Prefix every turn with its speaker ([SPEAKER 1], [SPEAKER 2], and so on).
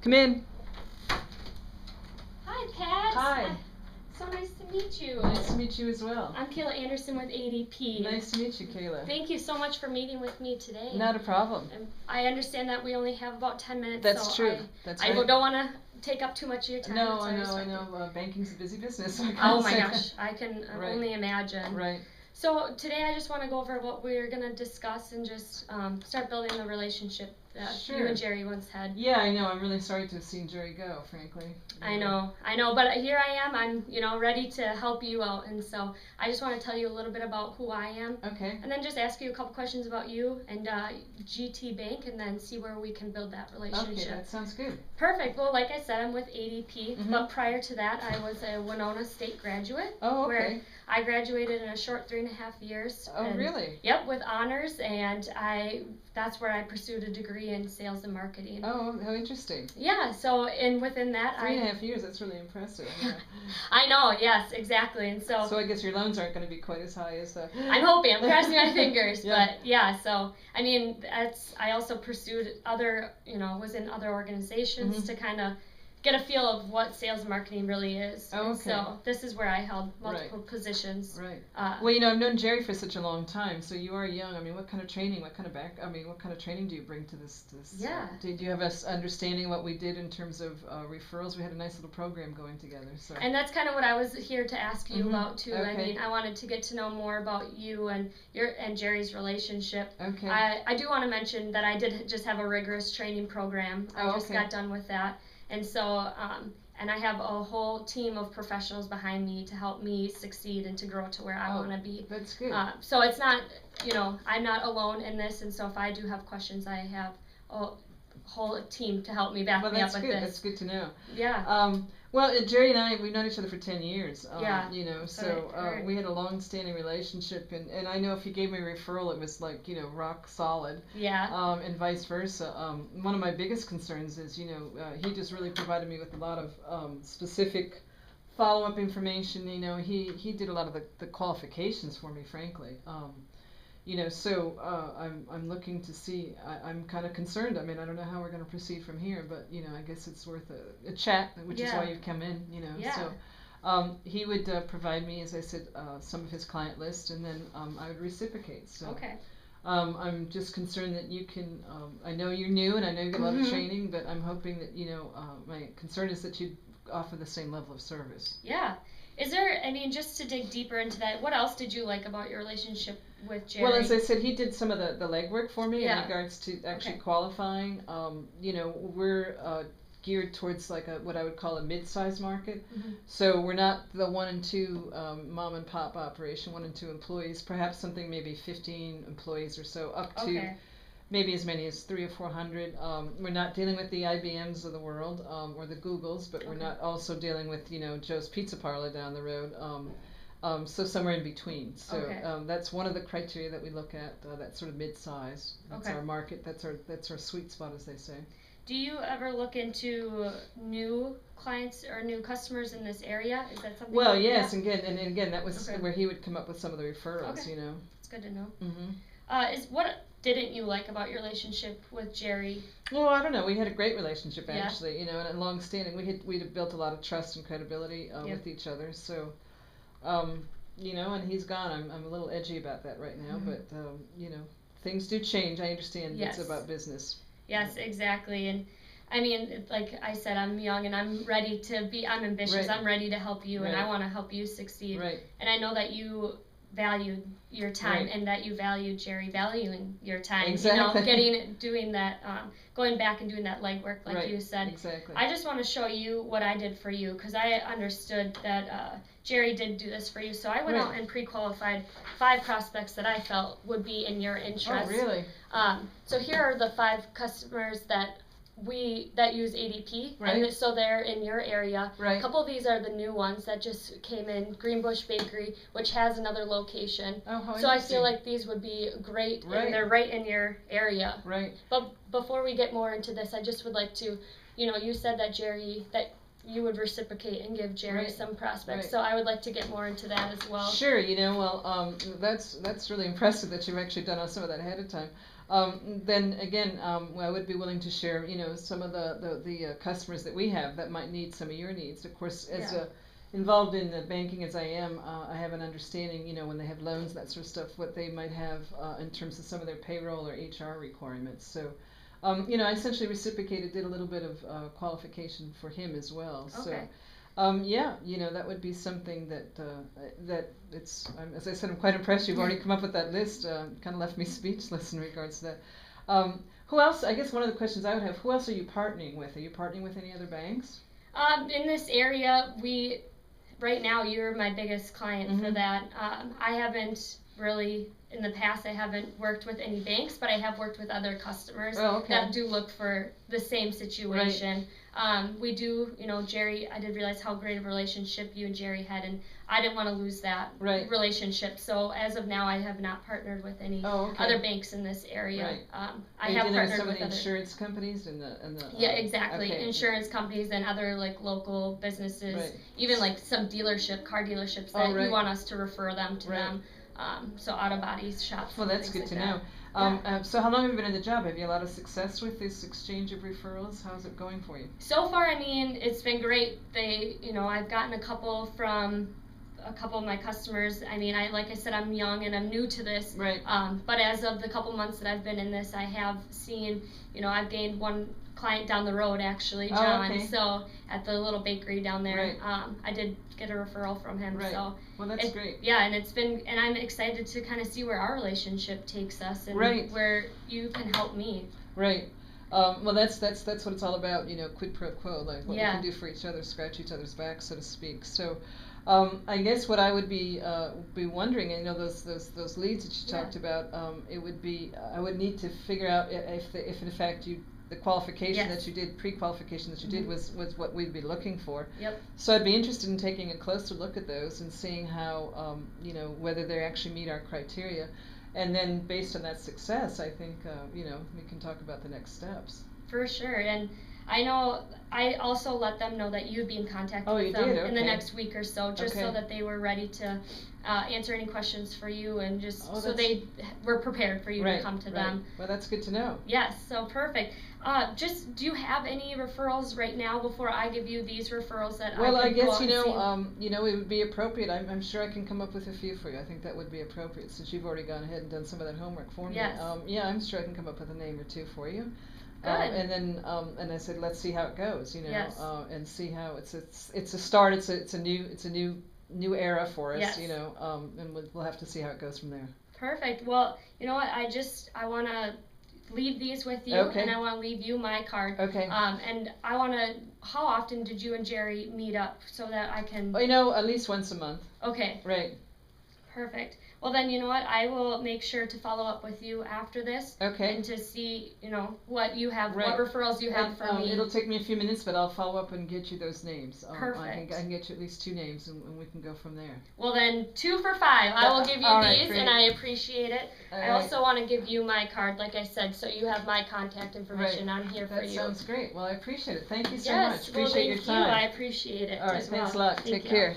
[SPEAKER 1] Come in.
[SPEAKER 2] Hi, Pat.
[SPEAKER 1] Hi.
[SPEAKER 2] So nice to meet you.
[SPEAKER 1] Nice to meet you as well.
[SPEAKER 2] I'm Kayla Anderson with ADP.
[SPEAKER 1] Nice to meet you, Kayla.
[SPEAKER 2] Thank you so much for meeting with me today.
[SPEAKER 1] Not a problem.
[SPEAKER 2] And I understand that we only have about 10 minutes.
[SPEAKER 1] That's
[SPEAKER 2] so
[SPEAKER 1] true. That's right.
[SPEAKER 2] I don't want to take up too much of your time.
[SPEAKER 1] No, I know. Banking's a busy business.
[SPEAKER 2] Oh my gosh, I can only imagine.
[SPEAKER 1] Right.
[SPEAKER 2] So today I just want to go over what we're going to discuss and just start building the relationship that you and Jerry once had.
[SPEAKER 1] Yeah, I know. I'm really sorry to have seen Jerry go, frankly.
[SPEAKER 2] I know, but here I am. I'm ready to help you out, and so I just want to tell you a little bit about who I am.
[SPEAKER 1] Okay.
[SPEAKER 2] And then just ask you a couple questions about you and GT Bank, and then see where we can build that relationship.
[SPEAKER 1] Okay, that sounds good.
[SPEAKER 2] Perfect. Well, like I said, I'm with ADP, but prior to that, I was a Winona State graduate.
[SPEAKER 1] Oh, okay.
[SPEAKER 2] Where I graduated in a short 3.5 years.
[SPEAKER 1] Oh, really?
[SPEAKER 2] Yep, with honors, and that's where I pursued a degree in sales and marketing.
[SPEAKER 1] Oh, how interesting.
[SPEAKER 2] Yeah, so within that
[SPEAKER 1] 3.5 years, that's really impressive. Yeah.
[SPEAKER 2] I know, yes, exactly. And so
[SPEAKER 1] I guess your loans aren't going to be quite as high as
[SPEAKER 2] I'm hoping, I'm crossing my fingers.
[SPEAKER 1] Yeah.
[SPEAKER 2] But yeah, so I mean I also pursued was in other organizations to kind of get a feel of what sales and marketing really is.
[SPEAKER 1] Oh, okay.
[SPEAKER 2] And so this is where I held multiple positions.
[SPEAKER 1] Right. Well, I've known Jerry for such a long time, so you are young. I mean, what kind of training, what kind of training do you bring to this?
[SPEAKER 2] Yeah.
[SPEAKER 1] Did you have an understanding of what we did in terms of referrals? We had a nice little program going together. So.
[SPEAKER 2] And that's kind of what I was here to ask you about too.
[SPEAKER 1] Okay.
[SPEAKER 2] I mean, I wanted to get to know more about you and Jerry's relationship.
[SPEAKER 1] Okay.
[SPEAKER 2] I do want to mention that I did just have a rigorous training program. I just got done with that. And so, and I have a whole team of professionals behind me to help me succeed and to grow to where I want to be.
[SPEAKER 1] That's good.
[SPEAKER 2] So it's not, I'm not alone in this. And so if I do have questions, I have a whole team to help me back me up with this.
[SPEAKER 1] That's good to know.
[SPEAKER 2] Yeah.
[SPEAKER 1] Well, Jerry and I, we've known each other for 10 years.
[SPEAKER 2] Yeah.
[SPEAKER 1] So we had a long-standing relationship, and I know if he gave me a referral, it was like, rock solid.
[SPEAKER 2] Yeah.
[SPEAKER 1] And vice versa. One of my biggest concerns is, he just really provided me with a lot of specific follow-up information. He did a lot of the qualifications for me, frankly. I'm looking to see. I'm kind of concerned. I mean, I don't know how we're going to proceed from here, but I guess it's worth a chat, which is why you've come in.
[SPEAKER 2] Yeah.
[SPEAKER 1] So he would provide me, as I said, some of his client list, and then I would reciprocate. So.
[SPEAKER 2] Okay.
[SPEAKER 1] I'm just concerned that you can. I know you're new, and I know you get a lot of training, but I'm hoping that my concern is that you offer the same level of service.
[SPEAKER 2] Yeah. Is there, just to dig deeper into that, what else did you like about your relationship with Jerry?
[SPEAKER 1] Well, as I said, he did some of the legwork for me in regards to actually qualifying. We're geared towards like what I would call a mid-sized market. So we're not the 1 and 2 mom and pop operation, 1 and 2 employees, perhaps something maybe 15 employees or so, up to maybe as many as 300 or 400. We're not dealing with the IBMs of the world or the Googles, but we're not also dealing with Joe's Pizza Parlor down the road. So somewhere in between. So that's one of the criteria that we look at. That sort of mid-size. That's our market. That's our sweet spot, as they say.
[SPEAKER 2] Do you ever look into new clients or new customers in this area? Is that something?
[SPEAKER 1] Well, yes, and again, that was where he would come up with some of the referrals.
[SPEAKER 2] It's good to know. What didn't you like about your relationship with Jerry?
[SPEAKER 1] Well, I don't know. We had a great relationship actually, and long-standing. We had built a lot of trust and credibility with each other. So, and he's gone. I'm a little edgy about that right now, but things do change. I understand it's about business.
[SPEAKER 2] Yes, exactly. And I mean, like I said, I'm young and I'm ready to be. I'm ambitious. I'm ready to help you, and I want to help you succeed.
[SPEAKER 1] Right.
[SPEAKER 2] And I know that you valued your time and that you valued Jerry valuing your time.
[SPEAKER 1] Exactly.
[SPEAKER 2] Doing that, going back and doing that legwork, like you said.
[SPEAKER 1] Exactly.
[SPEAKER 2] I just want to show you what I did for you, because I understood that Jerry did do this for you. So I went out and pre-qualified 5 prospects that I felt would be in your interest.
[SPEAKER 1] Oh, really?
[SPEAKER 2] So here are the 5 customers that use ADP, and so they're in your area. A couple of these are the new ones that just came in. Greenbush Bakery, which has another location.
[SPEAKER 1] Oh, how
[SPEAKER 2] so I feel like these would be great, and they're right in your area.
[SPEAKER 1] Right.
[SPEAKER 2] But before we get more into this, I just would like to, you said that you would reciprocate and give Jerry some prospects. So I would like to get more into that as well.
[SPEAKER 1] Sure. That's really impressive that you've actually done some of that ahead of time. then again, I would be willing to share, some of the customers that we have that might need some of your needs. Of course, as involved in the banking as I am, I have an understanding, when they have loans, that sort of stuff, what they might have in terms of some of their payroll or HR requirements. So, I essentially reciprocated, did a little bit of qualification for him as well.
[SPEAKER 2] Okay.
[SPEAKER 1] So, that would be something that as I said, I'm quite impressed. You've already come up with that list. Kind of left me speechless in regards to that. Who else? I guess one of the questions I would have: who else are you partnering with? Are you partnering with any other banks?
[SPEAKER 2] In this area, right now, you're my biggest client for that. I haven't really, in the past, I haven't worked with any banks, but I have worked with other customers that do look for the same situation. Right. We do, Jerry, I did realize how great a relationship you and Jerry had, and I didn't want to lose that relationship. So as of now, I have not partnered with any other banks in this area.
[SPEAKER 1] Right.
[SPEAKER 2] I have partnered
[SPEAKER 1] some
[SPEAKER 2] with
[SPEAKER 1] of the insurance companies and the
[SPEAKER 2] yeah, exactly. Insurance companies and other local businesses, even some car dealerships that you want us to refer them to them. So auto body shops.
[SPEAKER 1] Well, that's good to know. So how long have you been in the job? Have you had a lot of success with this exchange of referrals? How's it going for you?
[SPEAKER 2] So far, it's been great. I've gotten a couple from a couple of my customers. Like I said, I'm young and I'm new to this.
[SPEAKER 1] Right.
[SPEAKER 2] But as of the couple months that I've been in this, I have seen, I've gained one client down the road, actually, John.
[SPEAKER 1] Okay.
[SPEAKER 2] So at the little bakery down there, I did get a referral from him.
[SPEAKER 1] Right.
[SPEAKER 2] So
[SPEAKER 1] well, that's great.
[SPEAKER 2] Yeah, and I'm excited to kind of see where our relationship takes us and where you can help me.
[SPEAKER 1] Right. Well, that's what it's all about, quid pro quo, like what we can do for each other, scratch each other's back, so to speak. So, I guess what I would be wondering, those leads that you talked about, it would be I would need to figure out if in fact the qualification that you did, pre-qualification that you did was what we'd be looking for.
[SPEAKER 2] Yep.
[SPEAKER 1] So I'd be interested in taking a closer look at those and seeing how, whether they actually meet our criteria. And then based on that success, I think, we can talk about the next steps.
[SPEAKER 2] For sure. And I know I also let them know that you'd be in contact with them in the next week or so, just so that they were ready to answer any questions for you and just so they were prepared for you to come to them.
[SPEAKER 1] Well, that's good to know.
[SPEAKER 2] Yes, so perfect. Do you have any referrals right now before I give you these referrals that I guess
[SPEAKER 1] it would be appropriate. I'm sure I can come up with a few for you. I think that would be appropriate since you've already gone ahead and done some of that homework for me.
[SPEAKER 2] Yes.
[SPEAKER 1] I'm sure I can come up with a name or two for you.
[SPEAKER 2] Good.
[SPEAKER 1] And then and I said, let's see how it goes,
[SPEAKER 2] Yes.
[SPEAKER 1] And see how it's a start. It's a new era for us,
[SPEAKER 2] yes.
[SPEAKER 1] And we'll have to see how it goes from there.
[SPEAKER 2] Perfect. Well, you know what? I want to leave these with you, and I want to leave you my card.
[SPEAKER 1] Okay.
[SPEAKER 2] And I want to. How often did you and Jerry meet up so that I can?
[SPEAKER 1] At least once a month.
[SPEAKER 2] Okay.
[SPEAKER 1] Right.
[SPEAKER 2] Perfect. Well, then, you know what? I will make sure to follow up with you after this.
[SPEAKER 1] Okay.
[SPEAKER 2] And to see, what you have, what referrals you have for me.
[SPEAKER 1] It'll take me a few minutes, but I'll follow up and get you those names.
[SPEAKER 2] Perfect.
[SPEAKER 1] I can get you at least 2 names, and we can go from there.
[SPEAKER 2] Well, then, 2 for 5. I will give you these, and I appreciate it. I also want to give you my card, like I said, so you have my contact information on here for you.
[SPEAKER 1] That sounds great. Well, I appreciate it. Thank you so much. Appreciate your time.
[SPEAKER 2] Thank you. I appreciate it.
[SPEAKER 1] All right. Thanks a lot. Take care.